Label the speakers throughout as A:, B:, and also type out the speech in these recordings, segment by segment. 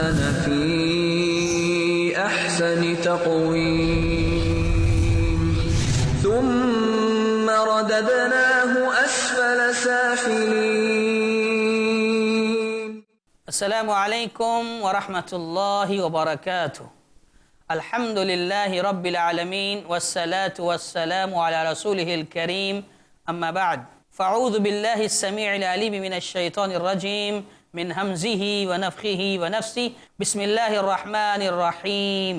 A: في أحسن تقويم ثم رددناه أسفل سافلين.
B: السلام عليكم ورحمة الله وبركاته. الحمد لله رب العالمين والصلاة والسلام على رسوله الكريم، أما بعد، فأعوذ بالله السميع العليم من الشيطان الرجيم من همزه ونفخه ونفسه. بسم الله الرحمن الرحيم.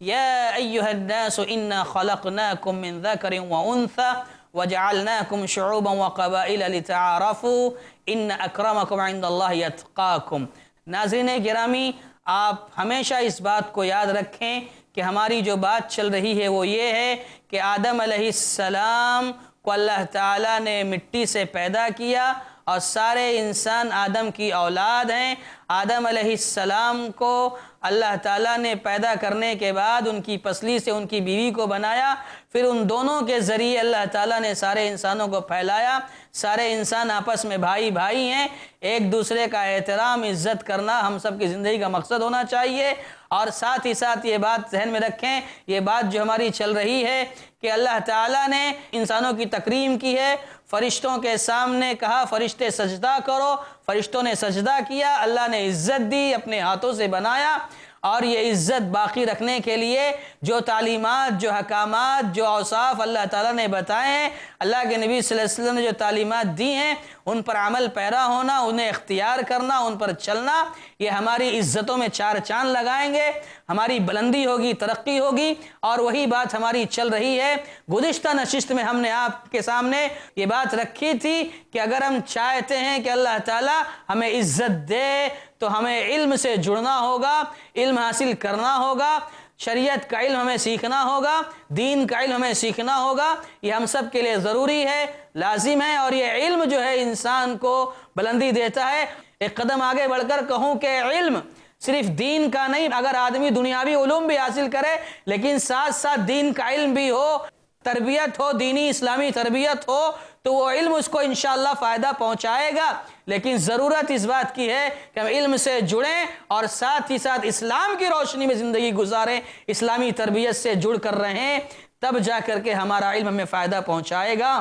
B: يا أيها الناس إنا خلقناكم من ذكر وأنثى وجعلناكم شعوبا وقبائل لتعارفوا إن أكرمكم عند الله يتقاكم. ناظرین گرامی، آپ ہمیشہ اس بات کو یاد رکھیں کہ ہماری جو بات چل رہی ہے وہ یہ ہے کہ آدم علیہ السلام کو اللہ تعالیٰ نے مٹی سے پیدا کیا اور سارے انسان آدم کی اولاد ہیں. آدم علیہ السلام کو اللہ تعالیٰ نے پیدا کرنے کے بعد ان کی پسلی سے ان کی بیوی کو بنایا، پھر ان دونوں کے ذریعے اللہ تعالیٰ نے سارے انسانوں کو پھیلایا. سارے انسان آپس میں بھائی بھائی ہیں. ایک دوسرے کا احترام عزت کرنا ہم سب کی زندگی کا مقصد ہونا چاہیے. اور ساتھ ہی ساتھ یہ بات ذہن میں رکھیں، یہ بات جو ہماری چل رہی ہے کہ اللہ تعالیٰ نے انسانوں کی تکریم کی ہے. فرشتوں کے سامنے کہا فرشتے سجدہ کرو، فرشتوں نے سجدہ کیا، اللہ نے عزت دی، اپنے ہاتھوں سے بنایا. اور یہ عزت باقی رکھنے کے لیے جو تعلیمات، جو حکامات، جو اوصاف اللہ تعالیٰ نے بتائے ہیں، اللہ کے نبی صلی اللہ علیہ وسلم نے جو تعلیمات دی ہیں، ان پر عمل پیرا ہونا، انہیں اختیار کرنا، ان پر چلنا، یہ ہماری عزتوں میں چار چاند لگائیں گے، ہماری بلندی ہوگی، ترقی ہوگی. اور وہی بات ہماری چل رہی ہے. گزشتہ نشست میں ہم نے آپ کے سامنے یہ بات رکھی تھی کہ اگر ہم چاہتے ہیں کہ اللہ تعالیٰ ہمیں عزت دے تو ہمیں علم سے جڑنا ہوگا، علم حاصل کرنا ہوگا، شریعت کا علم ہمیں سیکھنا ہوگا، دین کا علم ہمیں سیکھنا ہوگا. یہ ہم سب کے لیے ضروری ہے، لازم ہے. اور یہ علم جو ہے انسان کو بلندی دیتا ہے. ایک قدم آگے بڑھ کر کہوں کہ علم صرف دین کا نہیں، اگر آدمی دنیاوی علوم بھی حاصل کرے لیکن ساتھ ساتھ دین کا علم بھی ہو، تربیت ہو، دینی اسلامی تربیت ہو، تو وہ علم اس کو انشاءاللہ فائدہ پہنچائے گا. لیکن ضرورت اس بات کی ہے کہ ہم علم سے جڑیں اور ساتھ ہی ساتھ اسلام کی روشنی میں زندگی گزاریں، اسلامی تربیت سے جڑ کر رہیں، تب جا کر کے ہمارا علم ہمیں فائدہ پہنچائے گا.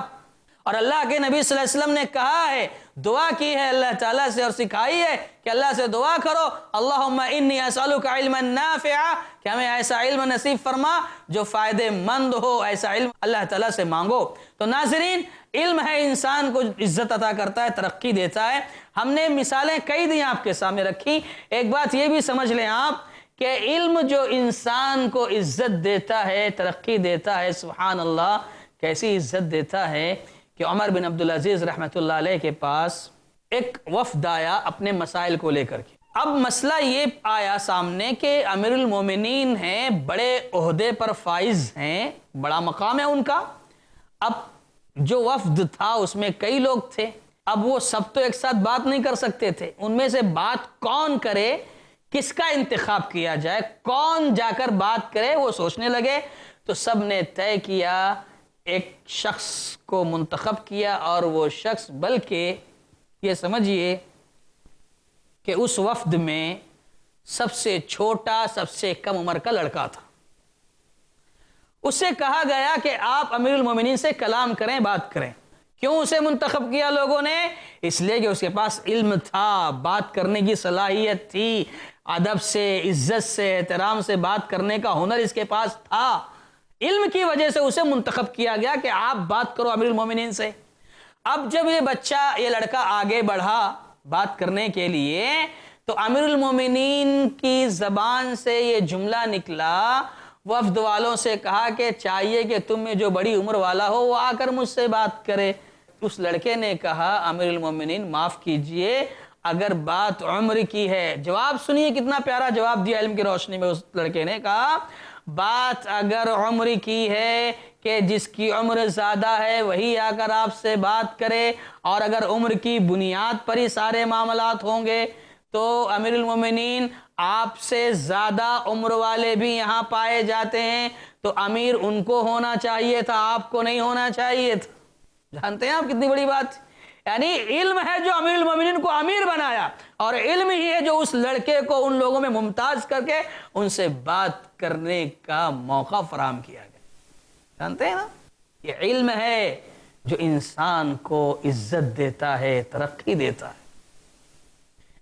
B: اور اللہ کے نبی صلی اللہ علیہ وسلم نے کہا ہے، دعا کی ہے اللہ تعالیٰ سے اور سکھائی ہے کہ اللہ سے دعا کرو، اللہم انی اسألک علما نافعا، کہ ہمیں ایسا علم نصیب فرما جو فائدہ مند ہو. ایسا علم اللہ تعالیٰ سے مانگو. تو ناظرین، علم ہے انسان کو عزت عطا کرتا ہے، ترقی دیتا ہے. ہم نے مثالیں کئی دی آپ کے سامنے رکھی. ایک بات یہ بھی سمجھ لیں آپ کہ علم جو انسان کو عزت دیتا ہے، ترقی دیتا ہے، سبحان اللہ، کیسی عزت دیتا ہے کہ عمر بن عبدالعزیز رحمۃ اللہ علیہ کے پاس ایک وفد آیا اپنے مسائل کو لے کر کے. اب مسئلہ یہ آیا سامنے کہ امیر المومنین ہیں، بڑے عہدے پر فائز ہیں، بڑا مقام ہے ان کا. اب جو وفد تھا اس میں کئی لوگ تھے. اب وہ سب تو ایک ساتھ بات نہیں کر سکتے تھے. ان میں سے بات کون کرے، کس کا انتخاب کیا جائے، کون جا کر بات کرے، وہ سوچنے لگے. تو سب نے طے کیا، ایک شخص کو منتخب کیا، اور وہ شخص بلکہ یہ سمجھیے کہ اس وفد میں سب سے چھوٹا، سب سے کم عمر کا لڑکا تھا. اس سے کہا گیا کہ آپ امیر المومنین سے کلام کریں، بات کریں. کیوں اسے منتخب کیا لوگوں نے؟ اس لیے کہ اس کے پاس علم تھا، بات کرنے کی صلاحیت تھی، ادب سے، عزت سے، احترام سے بات کرنے کا ہنر اس کے پاس تھا. علم کی وجہ سے اسے منتخب کیا گیا کہ آپ بات کرو امیر المومنین سے. اب جب یہ بچہ، یہ لڑکا آگے بڑھا بات کرنے کے لیے، تو امیر المومنین کی زبان سے یہ جملہ نکلا، وفد والوں سے کہا کہ چاہیے کہ تم میں جو بڑی عمر والا ہو وہ آ کر مجھ سے بات کرے. اس لڑکے نے کہا، امیر المومنین معاف کیجئے، اگر بات عمر کی ہے، جواب سنیے کتنا پیارا جواب دیا علم کی روشنی میں. اس لڑکے نے کہا، بات اگر عمر کی ہے کہ جس کی عمر زیادہ ہے وہی آ کر آپ سے بات کرے، اور اگر عمر کی بنیاد پر ہی سارے معاملات ہوں گے تو امیر المومنین آپ سے زیادہ عمر والے بھی یہاں پائے جاتے ہیں، تو امیر ان کو ہونا چاہیے تھا، آپ کو نہیں ہونا چاہیے تھا. جانتے ہیں آپ کتنی بڑی بات؟ یعنی علم ہے جو امیر المومنین کو امیر بنایا، اور علم ہی ہے جو اس لڑکے کو ان لوگوں میں ممتاز کر کے ان سے بات کرنے کا موقع فراہم کیا گیا۔ جانتے ہیں نا، یہ علم ہے جو انسان کو عزت دیتا ہے، ترقی دیتا ہے۔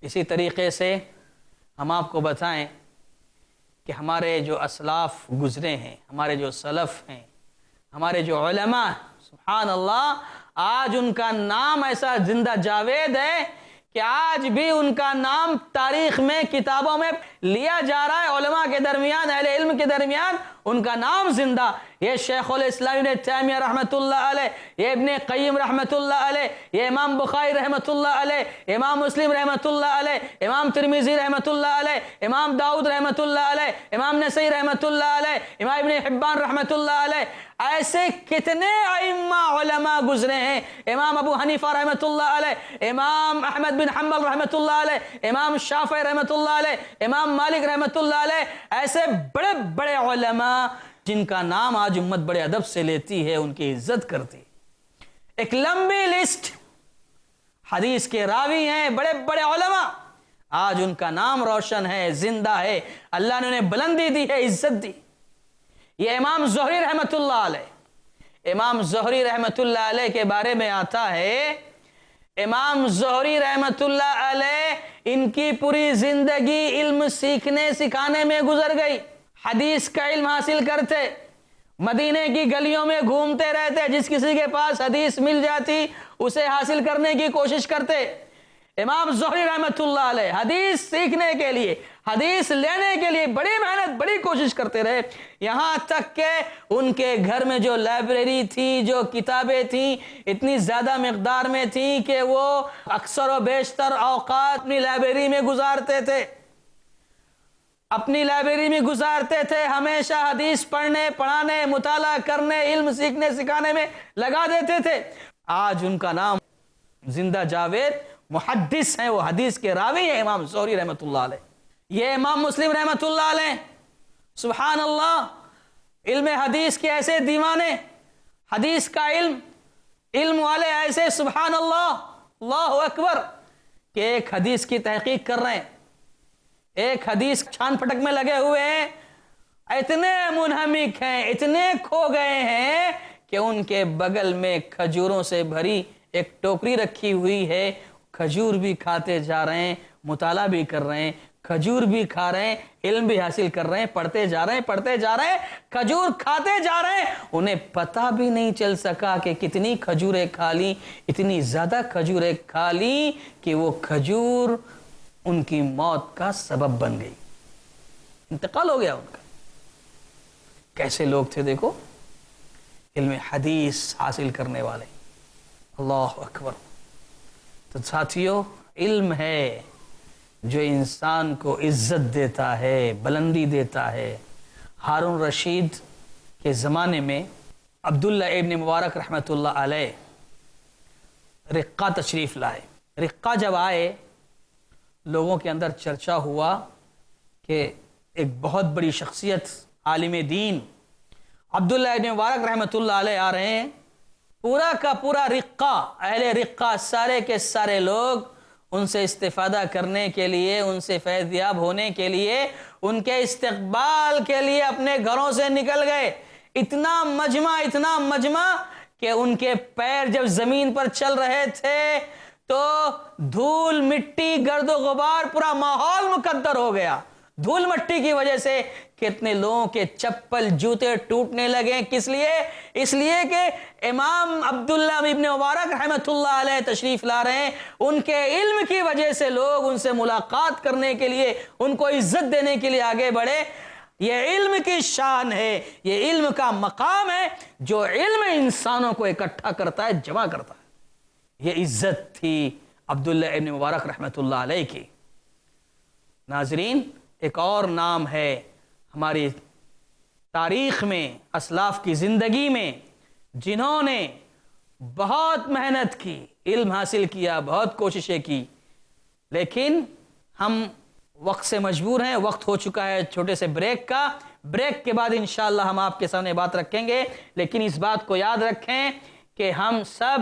B: اسی طریقے سے ہم آپ کو بتائیں کہ ہمارے جو اسلاف گزرے ہیں، ہمارے جو سلف ہیں، ہمارے جو علماء، سبحان اللہ، آج ان کا نام ایسا زندہ جاوید ہے کہ آج بھی ان کا نام تاریخ میں، کتابوں میں لیا جا رہا ہے، علماء کے درمیان، اہل علم کے درمیان ان کا نام زندہ۔ یہ شیخ الاسلام ابن تیمیہ رحمۃ اللہ علیہ، یہ ابن قیم رحمۃ اللہ علیہ، یہ امام بخاری رحمۃ اللہ علیہ، امام مسلم رحمۃ اللہ علیہ، امام ترمذی رحمۃ اللہ علیہ، امام داؤد رحمۃ اللہ علیہ، امام نسائی رحمۃ اللہ علیہ، امام ابن حبان رحمۃ اللہ علیہ، ایسے کتنے ائمہ علماء گزرے ہیں، امام ابو حنیفہ رحمۃ اللہ علیہ، امام احمد بن حنبل رحمۃ اللہ علیہ، امام شافعی رحمۃ اللہ علیہ، امام مالک رحمۃ اللہ علیہ، ایسے بڑے بڑے علماء جن کا نام آج امت بڑے ادب سے لیتی ہے، ان کی عزت کرتی۔ ایک لمبی لسٹ حدیث کے راوی ہیں، بڑے بڑے علماء، آج ان کا نام روشن ہے، زندہ ہے، اللہ نے انہیں بلندی دی ہے، عزت دی۔ یہ امام زہری رحمت اللہ علیہ، امام زہری رحمت اللہ علیہ کے بارے میں آتا ہے، امام زہری رحمت اللہ علیہ ان کی پوری زندگی علم سیکھنے سکھانے میں گزر گئی۔ حدیث کا علم حاصل کرتے، مدینے کی گلیوں میں گھومتے رہتے، جس کسی کے پاس حدیث مل جاتی اسے حاصل کرنے کی کوشش کرتے۔ امام زہری رحمت اللہ علیہ حدیث سیکھنے کے لیے، حدیث لینے کے لیے بڑی محنت، بڑی کوشش کرتے رہے، یہاں تک کہ ان کے گھر میں جو لائبریری تھی، جو کتابیں تھیں، اتنی زیادہ مقدار میں تھیں کہ وہ اکثر و بیشتر اوقات اپنی لائبریری میں گزارتے تھے، اپنی لائبریری میں گزارتے تھے، ہمیشہ حدیث پڑھنے، پڑھانے، مطالعہ کرنے، علم سیکھنے سکھانے میں لگا دیتے تھے۔ آج ان کا نام زندہ جاوید محدث ہیں، وہ حدیث کے راوی ہیں، امام زہری رحمت اللہ علیہ۔ یہ امام مسلم رحمت اللہ علیہ، سبحان اللہ، علم حدیث کے ایسے دیوانے، حدیث کا علم والے ایسے، سبحان اللہ، اللہ اکبر، کہ ایک حدیث کی تحقیق کر رہے ہیں، ایک حدیث چھان پھٹک میں لگے ہوئے ہیں، اتنے منہمک ہیں، اتنے کھو گئے ہیں کہ ان کے بغل میں کھجوروں سے بھری ایک ٹوکری رکھی ہوئی ہے، کھجور بھی کھاتے جا رہے ہیں، مطالعہ بھی کر رہے ہیں، کھجور بھی کھا رہے ہیں، علم بھی حاصل کر رہے ہیں، پڑھتے جا رہے ہیں، پڑھتے جا رہے ہیں، کھجور کھاتے جا رہے ہیں، انہیں پتہ بھی نہیں چل سکا کہ کتنی کھجوریں کھا لی، اتنی زیادہ کھجوریں کھا لی کہ وہ کھجور ان کی موت کا سبب بن گئی، انتقال ہو گیا ان کا۔ کیسے لوگ تھے دیکھو، علم حدیث حاصل کرنے والے، اللہ اکبر۔ تو ساتھیو، علم ہے جو انسان کو عزت دیتا ہے، بلندی دیتا ہے۔ ہارون رشید کے زمانے میں عبداللہ ابن مبارک رحمۃ اللہ علیہ رقہ تشریف لائے۔ رقہ جب آئے، لوگوں کے اندر چرچا ہوا کہ ایک بہت بڑی شخصیت، عالم دین عبداللہ ابن مبارک رحمۃ اللہ علیہ آ رہے ہیں۔ پورا کا پورا رقہ، اہل رقہ، سارے کے سارے لوگ ان سے استفادہ کرنے کے لیے، ان سے فیض یاب ہونے کے لیے، ان کے استقبال کے لیے اپنے گھروں سے نکل گئے۔ اتنا مجمع کہ ان کے پیر جب زمین پر چل رہے تھے تو دھول مٹی، گرد و غبار، پورا ماحول مقدر ہو گیا۔ دھول مٹی کی وجہ سے کتنے لوگوں کے چپل، جوتے ٹوٹنے لگے۔ کس لیے؟ اس لیے کہ امام عبداللہ ابن مبارک رحمۃ اللہ علیہ تشریف لا رہے ہیں، ان کے علم کی وجہ سے لوگ ان سے ملاقات کرنے کے لیے، ان کو عزت دینے کے لیے آگے بڑھے۔ یہ علم کی شان ہے، یہ علم کا مقام ہے، جو علم انسانوں کو اکٹھا کرتا ہے، جمع کرتا ہے۔ یہ عزت تھی عبداللہ ابن مبارک رحمۃ اللہ علیہ کی۔ ناظرین، ایک اور نام ہے ہماری تاریخ میں، اسلاف کی زندگی میں، جنہوں نے بہت محنت کی، علم حاصل کیا، بہت کوششیں کی، لیکن ہم وقت سے مجبور ہیں۔ وقت ہو چکا ہے چھوٹے سے بریک کا۔ بریک کے بعد انشاءاللہ ہم آپ کے سامنے بات رکھیں گے، لیکن اس بات کو یاد رکھیں کہ ہم سب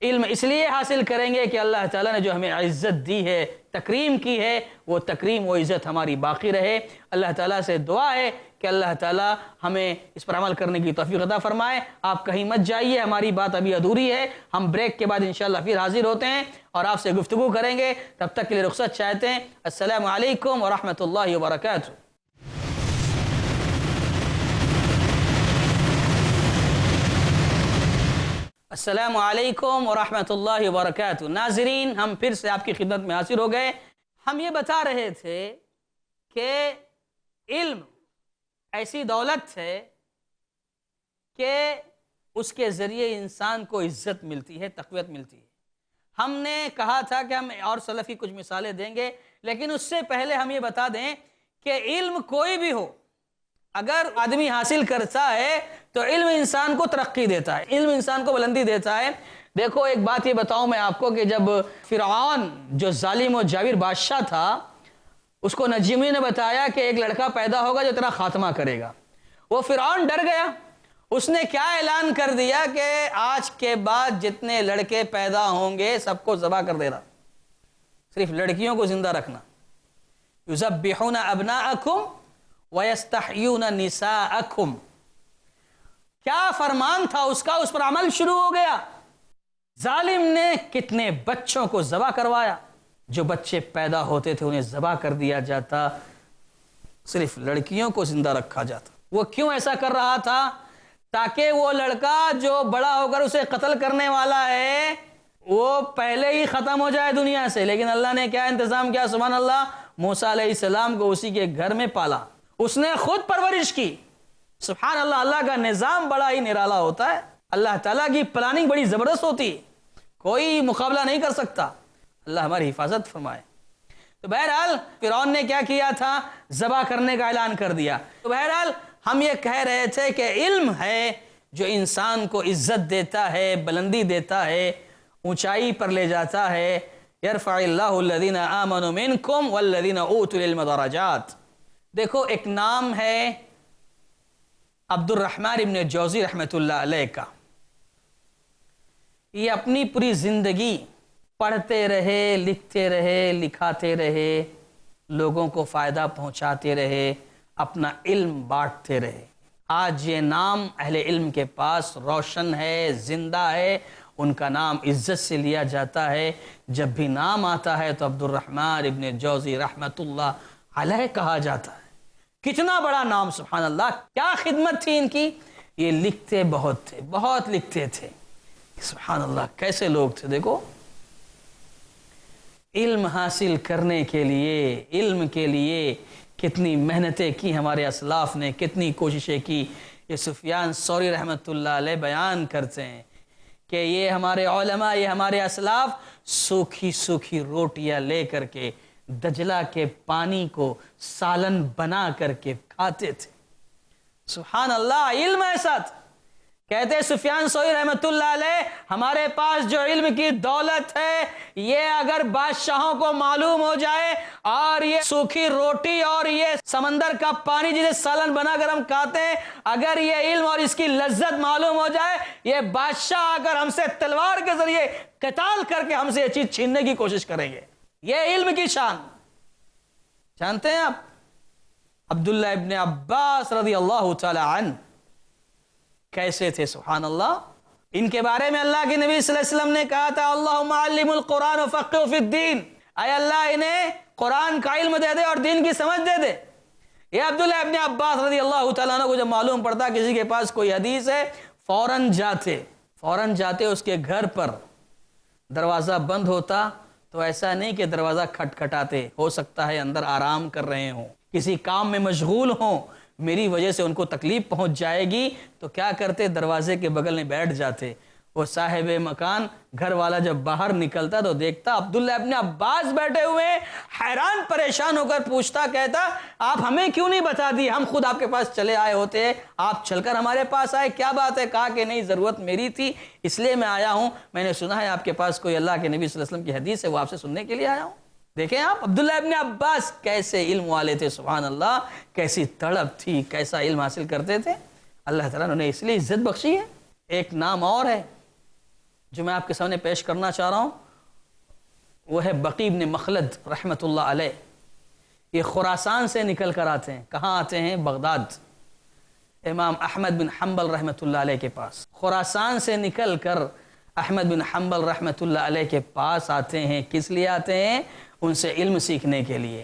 B: علم اس لیے حاصل کریں گے کہ اللہ تعالیٰ نے جو ہمیں عزت دی ہے، تکریم کی ہے، وہ تکریم و عزت ہماری باقی رہے۔ اللہ تعالیٰ سے دعا ہے کہ اللہ تعالیٰ ہمیں اس پر عمل کرنے کی توفیق عطا فرمائے۔ آپ کہیں مت جائیے، ہماری بات ابھی ادھوری ہے، ہم بریک کے بعد انشاءاللہ پھر حاضر ہوتے ہیں اور آپ سے گفتگو کریں گے۔ تب تک کے لیے رخصت چاہتے ہیں۔ السلام علیکم ورحمۃ اللہ وبرکاتہ۔ السلام علیکم ورحمۃ اللہ وبرکاتہ۔ ناظرین، ہم پھر سے آپ کی خدمت میں حاضر ہو گئے۔ ہم یہ بتا رہے تھے کہ علم ایسی دولت ہے کہ اس کے ذریعے انسان کو عزت ملتی ہے، تقویت ملتی ہے۔ ہم نے کہا تھا کہ ہم اور سلف کی کچھ مثالیں دیں گے، لیکن اس سے پہلے ہم یہ بتا دیں کہ علم کوئی بھی ہو، اگر آدمی حاصل کرتا ہے تو علم انسان کو ترقی دیتا ہے، علم انسان کو بلندی دیتا ہے۔ دیکھو ایک بات یہ بتاؤں میں آپ کو کہ جب فرعون جو ظالم و جاویر بادشاہ تھا، اس کو نجیمی نے بتایا کہ ایک لڑکا پیدا ہوگا جو تیرا خاتمہ کرے گا، وہ فرعون ڈر گیا۔ اس نے کیا اعلان کر دیا کہ آج کے بعد جتنے لڑکے پیدا ہوں گے سب کو ذبح کر دینا، صرف لڑکیوں کو زندہ رکھنا۔ یذبحون ابناءکم ویستحیون نساءکم، کیا فرمان تھا اس کا، اس پر عمل شروع ہو گیا۔ ظالم نے کتنے بچوں کو ذبح کروایا، جو بچے پیدا ہوتے تھے انہیں ذبح کر دیا جاتا، صرف لڑکیوں کو زندہ رکھا جاتا۔ وہ کیوں ایسا کر رہا تھا؟ تاکہ وہ لڑکا جو بڑا ہو کر اسے قتل کرنے والا ہے وہ پہلے ہی ختم ہو جائے دنیا سے۔ لیکن اللہ نے کیا انتظام کیا، سبحان اللہ، موسیٰ علیہ السلام کو اسی کے گھر میں پالا، اس نے خود پرورش کی۔ سبحان اللہ، اللہ کا نظام بڑا ہی نرالا ہوتا ہے، اللہ تعالیٰ کی پلاننگ بڑی زبردست ہوتی ہے، کوئی مقابلہ نہیں کر سکتا۔ اللہ ہماری حفاظت فرمائے۔ تو بہرحال فرعون نے کیا کیا تھا، ذبح کرنے کا اعلان کر دیا۔ تو بہرحال ہم یہ کہہ رہے تھے کہ علم ہے جو انسان کو عزت دیتا ہے، بلندی دیتا ہے، اونچائی پر لے جاتا ہے۔ یرفع اللہ الذین آمنوا منکم والذین اوتوا العلم درجات۔ دیکھو ایک نام ہے عبد الرحمن ابن جوزی رحمۃ اللہ علیہ کا، یہ اپنی پوری زندگی پڑھتے رہے، لکھتے رہے، لکھاتے رہے، لوگوں کو فائدہ پہنچاتے رہے، اپنا علم بانٹتے رہے۔ آج یہ نام اہل علم کے پاس روشن ہے، زندہ ہے، ان کا نام عزت سے لیا جاتا ہے۔ جب بھی نام آتا ہے تو عبد الرحمن ابن جوزی رحمۃ اللہ علیہ کہا جاتا ہے۔ کتنا بڑا نام، سبحان اللہ، کیا خدمت تھی ان کی۔ یہ لکھتے بہت تھے، بہت لکھتے تھے، سبحان اللہ، کیسے لوگ تھے۔ دیکھو علم حاصل کرنے کے لیے، علم کے لیے کتنی محنتیں کی ہمارے اسلاف نے، کتنی کوششیں کی۔ یہ سفیان ثوری رحمۃ اللہ علیہ بیان کرتے ہیں کہ یہ ہمارے علماء، یہ ہمارے اسلاف سوکھی سوکھی روٹیاں لے کر کے دجلہ کے پانی کو سالن بنا کر کے کھاتے تھے۔ سبحان اللہ، علم ایسا تھا۔ کہتے سفیان ثوری رحمۃ اللہ علیہ، ہمارے پاس جو علم کی دولت ہے یہ اگر بادشاہوں کو معلوم ہو جائے اور یہ سوکھی روٹی اور یہ سمندر کا پانی جسے سالن بنا کر ہم کھاتے ہیں، اگر یہ علم اور اس کی لذت معلوم ہو جائے، یہ بادشاہ اگر ہم سے تلوار کے ذریعے قتال کر کے ہم سے یہ چیز چھیننے کی کوشش کریں گے۔ یہ علم کی شان جانتے ہیں آپ۔ عبداللہ ابن عباس رضی اللہ تعالی عنہ کیسے تھے، سبحان اللہ۔ ان کے بارے میں اللہ کے نبی صلی اللہ علیہ وسلم نے کہا تھا، اللہم علم القرآن وفقہ فی الدین، اے اللہ انہیں قرآن کا علم دے دے اور دین کی سمجھ دے دے۔ یہ عبداللہ ابن عباس رضی اللہ تعالیٰ عنہ کو جب معلوم پڑتا کسی کے پاس کوئی حدیث ہے، فوراً جاتے اس کے گھر پر، دروازہ بند ہوتا تو ایسا نہیں کہ دروازہ کھٹکھٹاتے، ہو سکتا ہے اندر آرام کر رہے ہوں، کسی کام میں مشغول ہوں، میری وجہ سے ان کو تکلیف پہنچ جائے گی، تو کیا کرتے، دروازے کے بغل میں بیٹھ جاتے۔ وہ صاحب مکان گھر والا جب باہر نکلتا تو دیکھتا عبداللہ ابن عباس بیٹھے ہوئے، حیران پریشان ہو کر پوچھتا، کہتا آپ ہمیں کیوں نہیں بتا دی، ہم خود آپ کے پاس چلے آئے ہوتے، آپ چل کر ہمارے پاس آئے، کیا بات ہے؟ کہا کہ نہیں، ضرورت میری تھی اس لیے میں آیا ہوں، میں نے سنا ہے آپ کے پاس کوئی اللہ کے نبی صلی اللہ علیہ وسلم کی حدیث ہے، وہ آپ سے سننے کے لیے آیا ہوں۔ دیکھیں آپ عبداللہ ابن عباس کیسے علم والے تھے، سبحان اللہ، کیسی طلب تھی، کیسا علم حاصل کرتے تھے۔ اللہ تعالیٰ نے انہیں اس لیے عزت بخشی ہے۔ ایک نام اور ہے جو میں آپ کے سامنے پیش کرنا چاہ رہا ہوں وہ ہے بقی بن مخلد رحمۃ اللہ علیہ. یہ خراسان سے نکل کر آتے ہیں. کہاں آتے ہیں؟ بغداد. امام احمد بن حنبل رحمۃ اللہ علیہ کے پاس. خراسان سے نکل کر احمد بن حنبل رحمۃ اللہ علیہ کے پاس آتے ہیں. کس لیے آتے ہیں؟ ان سے علم سیکھنے کے لیے،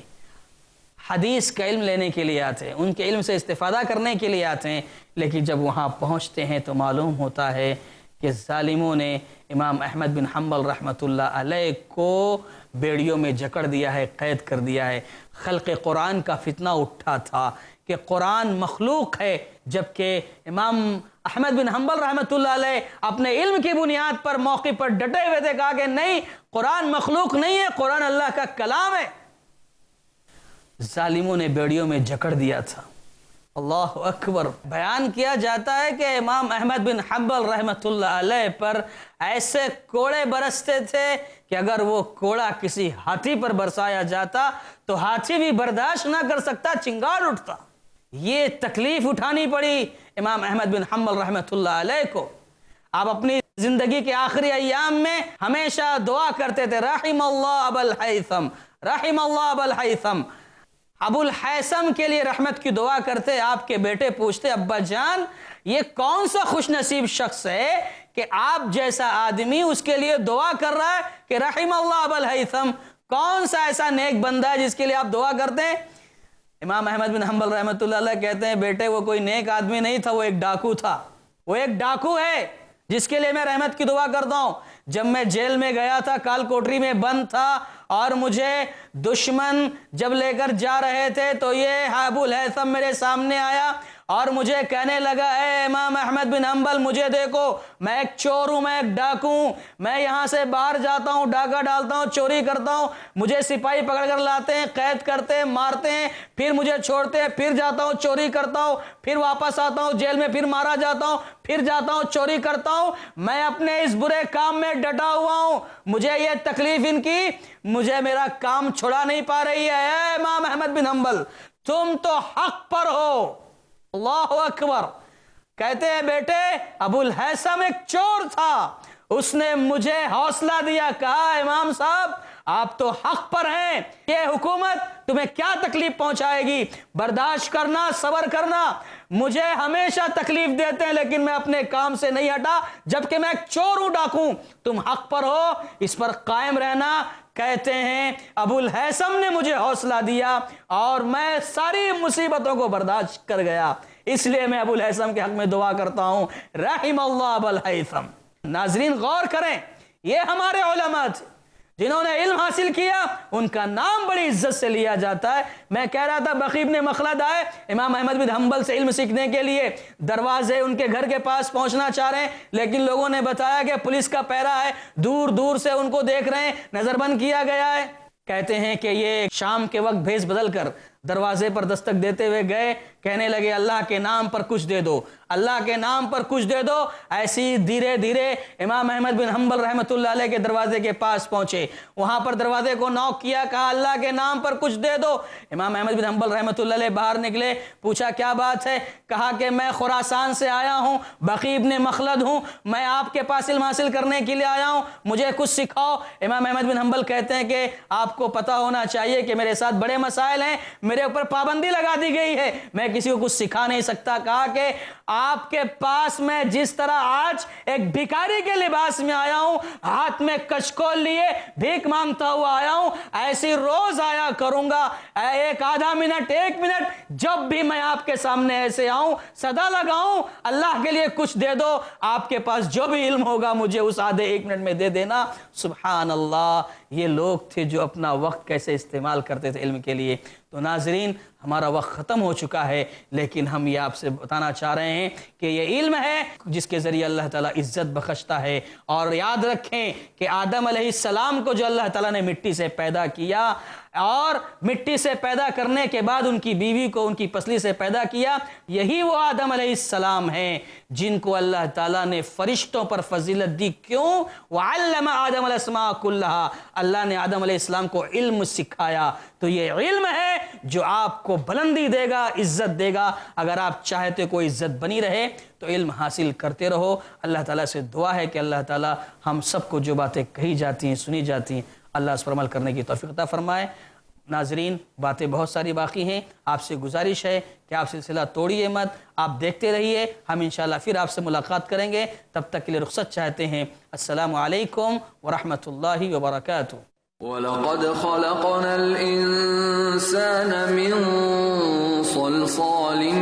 B: حدیث کا علم لینے کے لیے آتے ہیں، ان کے علم سے استفادہ کرنے کے لیے آتے ہیں. لیکن جب وہاں پہنچتے ہیں تو معلوم ہوتا ہے کہ ظالموں نے امام احمد بن حنبل رحمۃ اللہ علیہ کو بیڑیوں میں جکڑ دیا ہے، قید کر دیا ہے. خلق قرآن کا فتنہ اٹھا تھا کہ قرآن مخلوق ہے، جبکہ امام احمد بن حنبل رحمۃ اللہ علیہ اپنے علم کی بنیاد پر موقع پر ڈٹے ہوئے تھے. کہا کہ نہیں، قرآن مخلوق نہیں ہے، قرآن اللہ کا کلام ہے. ظالموں نے بیڑیوں میں جکڑ دیا تھا. اللہ اکبر. بیان کیا جاتا ہے کہ امام احمد بن حنبل رحمۃ اللہ علیہ پر ایسے کوڑے برستے تھے کہ اگر وہ کوڑا کسی ہاتھی پر برسایا جاتا تو ہاتھی بھی برداشت نہ کر سکتا، چنگاڑ اٹھتا. یہ تکلیف اٹھانی پڑی امام احمد بن حنبل رحمۃ اللہ علیہ کو. آپ اپنی زندگی کے آخری ایام میں ہمیشہ دعا کرتے تھے، رحم اللہ ابا الہیثم، رحم اللہ ابا الہیثم. ابو الہیثم کے لیے رحمت کی دعا کرتے. آپ کے بیٹے پوچھتے، ابا جان یہ کون سا خوش نصیب شخص ہے کہ آپ جیسا آدمی اس کے لیے دعا کر رہا ہے کہ رحم اللہ ابا الہیثم؟ کون سا ایسا نیک بندہ ہے جس کے لیے آپ دعا کرتے ہیں؟ امام احمد بن حنبل رحمۃ اللہ علیہ کہتے ہیں، بیٹے وہ کوئی نیک آدمی نہیں تھا، وہ ایک ڈاکو تھا. وہ ایک ڈاکو ہے جس کے لیے میں رحمت کی دعا کرتا ہوں. جب میں جیل میں گیا تھا، کال کوٹری میں بند تھا، اور مجھے دشمن جب لے کر جا رہے تھے تو یہ ابو الہیثم میرے سامنے آیا اور مجھے کہنے لگا، اے امام احمد بن حنبل مجھے دیکھو، میں ایک چور ہوں، میں ایک ڈاکو ہوں، میں یہاں سے باہر جاتا ہوں، ڈاکہ ڈالتا ہوں، چوری کرتا ہوں، مجھے سپاہی پکڑ کر لاتے ہیں، قید کرتے ہیں، مارتے ہیں، پھر مجھے چھوڑتے ہیں، پھر جاتا ہوں چوری کرتا ہوں، پھر واپس آتا ہوں جیل میں، پھر مارا جاتا ہوں، پھر جاتا ہوں چوری کرتا ہوں. میں اپنے اس برے کام میں ڈٹا ہوا ہوں، مجھے یہ تکلیف ان کی مجھے میرا کام چھڑا نہیں پا رہی ہے. اے امام احمد بن حنبل تم تو حق پر ہو. اللہ اکبر. کہتے ہیں بیٹے ابو الہیثم ایک چور تھا، اس نے مجھے حوصلہ دیا، کہا امام صاحب آپ تو حق پر ہیں، یہ حکومت تمہیں کیا تکلیف پہنچائے گی، برداشت کرنا، صبر کرنا. مجھے ہمیشہ تکلیف دیتے ہیں لیکن میں اپنے کام سے نہیں ہٹا، جبکہ میں ایک چور ہوں، ڈاکوں. تم حق پر ہو، اس پر قائم رہنا. کہتے ہیں ابو الہیثم نے مجھے حوصلہ دیا اور میں ساری مصیبتوں کو برداشت کر گیا. اس لیے میں ابو الہیثم کے حق میں دعا کرتا ہوں، رحم اللہ ابا الہیثم. ناظرین غور کریں، یہ ہمارے علماء تھے جنہوں نے علم حاصل کیا، ان کا نام بڑی عزت سے لیا جاتا ہے. میں کہہ رہا تھا بقی بن مخلد آئے امام احمد بن حنبل سے علم سیکھنے کے لیے، دروازے ان کے گھر کے پاس پہنچنا چاہ رہے ہیں لیکن لوگوں نے بتایا کہ پولیس کا پہرا ہے، دور دور سے ان کو دیکھ رہے ہیں، نظر بند کیا گیا ہے. کہتے ہیں کہ یہ شام کے وقت بھیس بدل کر دروازے پر دستک دیتے ہوئے گئے، کہنے لگے اللہ کے نام پر کچھ دے دو، اللہ کے نام پر کچھ دے دو. ایسی دھیرے دھیرے امام احمد بن حنبل رحمۃ اللہ علیہ کے دروازے کے پاس پہنچے، وہاں پر دروازے کو نوک کیا، کہا اللہ کے نام پر کچھ دے دو. امام احمد بن حنبل رحمۃ اللہ علیہ باہر نکلے، پوچھا کیا بات ہے؟ کہا کہ میں خراسان سے آیا ہوں، بقی بن مخلد ہوں، میں آپ کے پاس علم حاصل کرنے کے لیے آیا ہوں، مجھے کچھ سکھاؤ. امام احمد بن حنبل کہتے ہیں کہ آپ کو پتہ ہونا چاہیے کہ میرے ساتھ بڑے مسائل ہیں، میرے اوپر پابندی لگا دی گئی ہے، میں کسی کو کچھ سکھا نہیں سکتا. کہا کہ آپ کے پاس میں جس طرح آج ایک بھکاری کے لباس میں آیا ہوں، ہاتھ میں کچکول لیے بھیک مانگتا ہوا آیا ہوں، ایسی روز آیا کروں گا. ایک آدھا منٹ، ایک منٹ جب بھی میں آپ کے سامنے ایسے آؤں، صدا لگاؤں اللہ کے لیے کچھ دے دو، آپ کے پاس جو بھی علم ہوگا مجھے اس آدھے ایک منٹ میں دے دینا. سبحان اللہ. یہ لوگ تھے جو اپنا وقت کیسے استعمال کرتے تھے علم کے لیے. تو ناظرین ہمارا وقت ختم ہو چکا ہے لیکن ہم یہ آپ سے بتانا چاہ رہے ہیں کہ یہ علم ہے جس کے ذریعے اللہ تعالیٰ عزت بخشتا ہے. اور یاد رکھیں کہ آدم علیہ السلام کو جو اللہ تعالیٰ نے مٹی سے پیدا کیا، اور مٹی سے پیدا کرنے کے بعد ان کی بیوی کو ان کی پسلی سے پیدا کیا، یہی وہ آدم علیہ السلام ہیں جن کو اللہ تعالیٰ نے فرشتوں پر فضیلت دی۔ کیوں؟ وَعَلَّمَ آدَمَ الْأَسْمَاءَ كُلَّهَا، اللہ نے آدم علیہ السلام کو علم سکھایا۔ تو یہ علم ہے جو آپ کو بلندی دے گا، عزت دے گا۔ اگر آپ چاہتے کوئی عزت بنی رہے تو علم حاصل کرتے رہو۔ اللہ تعالیٰ سے دعا ہے کہ اللہ تعالیٰ ہم سب کو جو باتیں کہی جاتی ہیں، سنی جاتی ہیں، اللہ اس پر عمل کرنے کی توفیق عطا فرمائے۔ ناظرین، باتیں بہت ساری باقی ہیں، آپ سے گزارش ہے کہ آپ سلسلہ توڑیے مت، آپ دیکھتے رہیے۔ ہم انشاءاللہ پھر آپ سے ملاقات کریں گے، تب تک کے لیے رخصت چاہتے ہیں۔ السلام علیکم ورحمۃ اللہ وبرکاتہ۔
A: وَلَقَدْ خَلَقْنَا الْإِنسَانَ مِنْ صَلْصَالٍ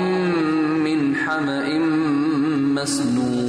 A: مِنْ حَمَإٍ مَسْنُونٍ